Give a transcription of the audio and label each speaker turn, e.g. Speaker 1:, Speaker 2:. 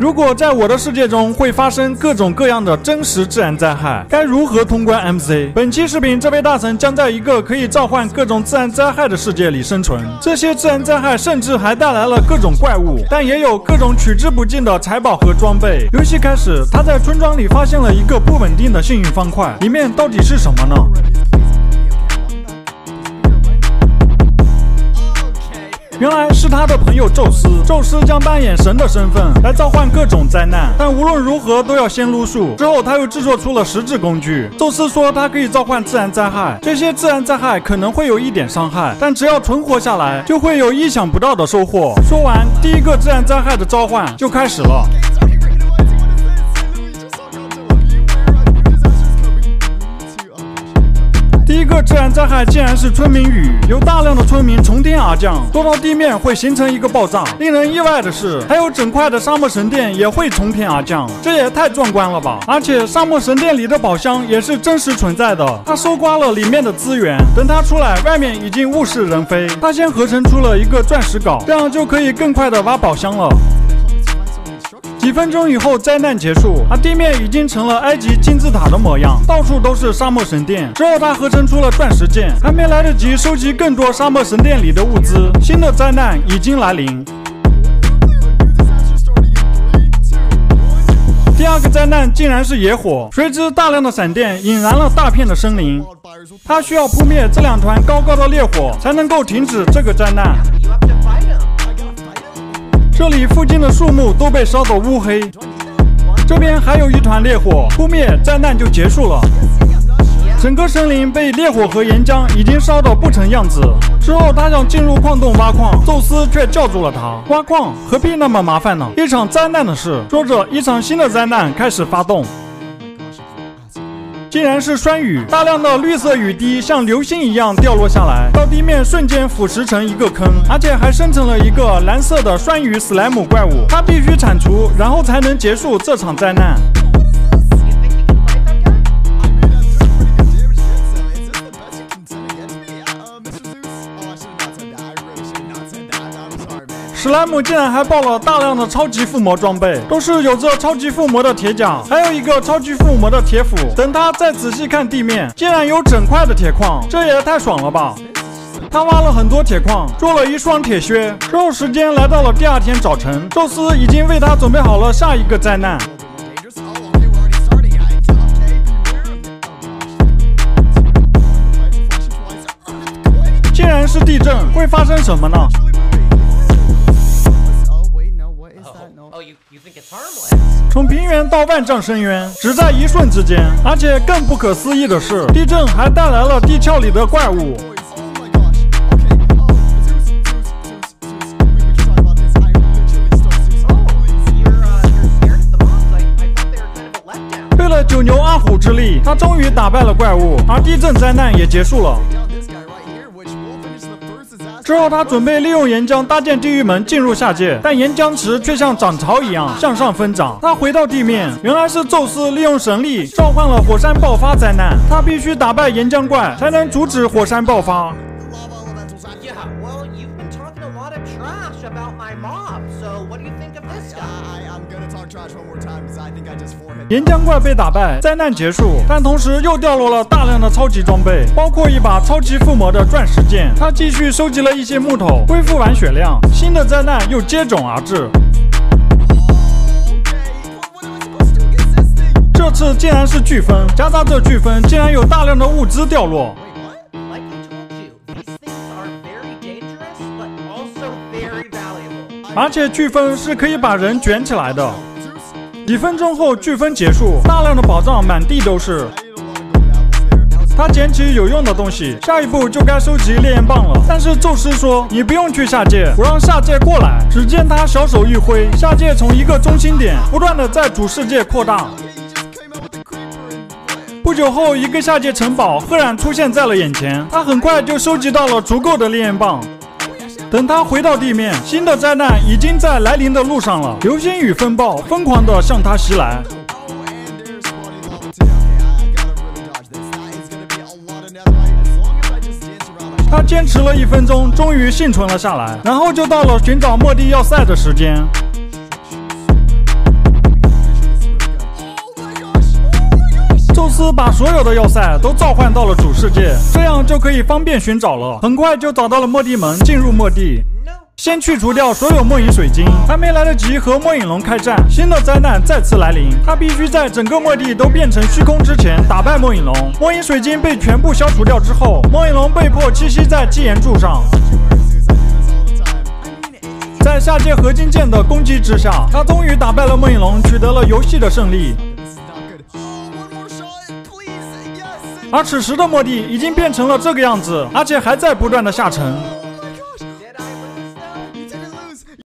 Speaker 1: 如果在我的世界中会发生各种各样的真实自然灾害，该如何通关 MC？ 本期视频，这位大神将在一个可以召唤各种自然灾害的世界里生存。这些自然灾害甚至还带来了各种怪物，但也有各种取之不尽的财宝和装备。游戏开始，他在村庄里发现了一个不稳定的幸运方块，里面到底是什么呢？原来是他的朋友宙斯，宙斯将扮演神的身份来召唤各种灾难，但无论如何都要先撸树。之后他又制作出了实质工具。宙斯说他可以召唤自然灾害，这些自然灾害可能会有一点伤害，但只要存活下来，就会有意想不到的收获。说完，第一个自然灾害的召唤就开始了。第一个自然灾害竟然是村民雨，有大量的村民从天而降，落到地面会形成一个爆炸。令人意外的是，还有整块的沙漠神殿也会从天而降，这也太壮观了吧！而且沙漠神殿里的宝箱也是真实存在的，他搜刮了里面的资源，等他出来，外面已经物是人非。他先合成出了一个钻石镐，这样就可以更快的挖宝箱了。几分钟以后，灾难结束，而地面已经成了埃及金字塔的模样，到处都是沙漠神殿。之后，他合成出了钻石剑，还没来得及收集更多沙漠神殿里的物资，新的灾难已经来临。第二个灾难竟然是野火，随之大量的闪电引燃了大片的森林。他需要扑灭这两团高高的烈火，才能够停止这个灾难。这里附近的树木都被烧得乌黑，这边还有一团烈火，扑灭灾难就结束了。整个森林被烈火和岩浆已经烧得不成样子。之后他想进入矿洞挖矿，宙斯却叫住了他。挖矿何必那么麻烦呢？一场灾难的事。说着，一场新的灾难开始发动。竟然是酸雨，大量的绿色雨滴像流星一样掉落下来，到地面瞬间腐蚀成一个坑，而且还生成了一个蓝色的酸雨史莱姆怪物，它必须铲除，然后才能结束这场灾难。史莱姆竟然还爆了大量的超级附魔装备，都是有着超级附魔的铁甲，还有一个超级附魔的铁斧。等他再仔细看地面，竟然有整块的铁矿，这也太爽了吧！他挖了很多铁矿，做了一双铁靴。之后时间来到了第二天早晨，宙斯已经为他准备好了下一个灾难。竟然是地震，会发生什么呢？从平原到万丈深渊，只在一瞬之间。而且更不可思议的是，地震还带来了地壳里的怪物。费了9牛2虎之力，他终于打败了怪物，而地震灾难也结束了。之后，他准备利用岩浆搭建地狱门进入下界，但岩浆池却像涨潮一样向上疯长。他回到地面，原来是宙斯利用神力召唤了火山爆发灾难，他必须打败岩浆怪才能阻止火山爆发。岩浆怪被打败，灾难结束，但同时又掉落了大量的超级装备，包括一把超级附魔的钻石剑。他继续收集了一些木头，恢复完血量，新的灾难又接踵而至。这次竟然是飓风，夹杂着飓风，竟然有大量的物资掉落。而且飓风是可以把人卷起来的。几分钟后，飓风结束，大量的宝藏满地都是。他捡起有用的东西，下一步就该收集烈焰棒了。但是宙斯说：“你不用去下界，我让下界过来。”只见他小手一挥，下界从一个中心点不断的在主世界扩大。不久后，一个下界城堡赫然出现在了眼前，他很快就收集到了足够的烈焰棒。等他回到地面，新的灾难已经在来临的路上了，流星雨风暴疯狂地向他袭来。他坚持了1分钟，终于幸存了下来，然后就到了寻找莫蒂要塞的时间。此把所有的要塞都召唤到了主世界，这样就可以方便寻找了。很快就找到了末地门，进入末地。先去除掉所有末影水晶，还没来得及和末影龙开战，新的灾难再次来临。他必须在整个末地都变成虚空之前打败末影龙。末影水晶被全部消除掉之后，末影龙被迫栖息在基岩柱上。在下界合金剑的攻击之下，他终于打败了末影龙，取得了游戏的胜利。而此时的末地已经变成了这个样子，而且还在不断的下沉。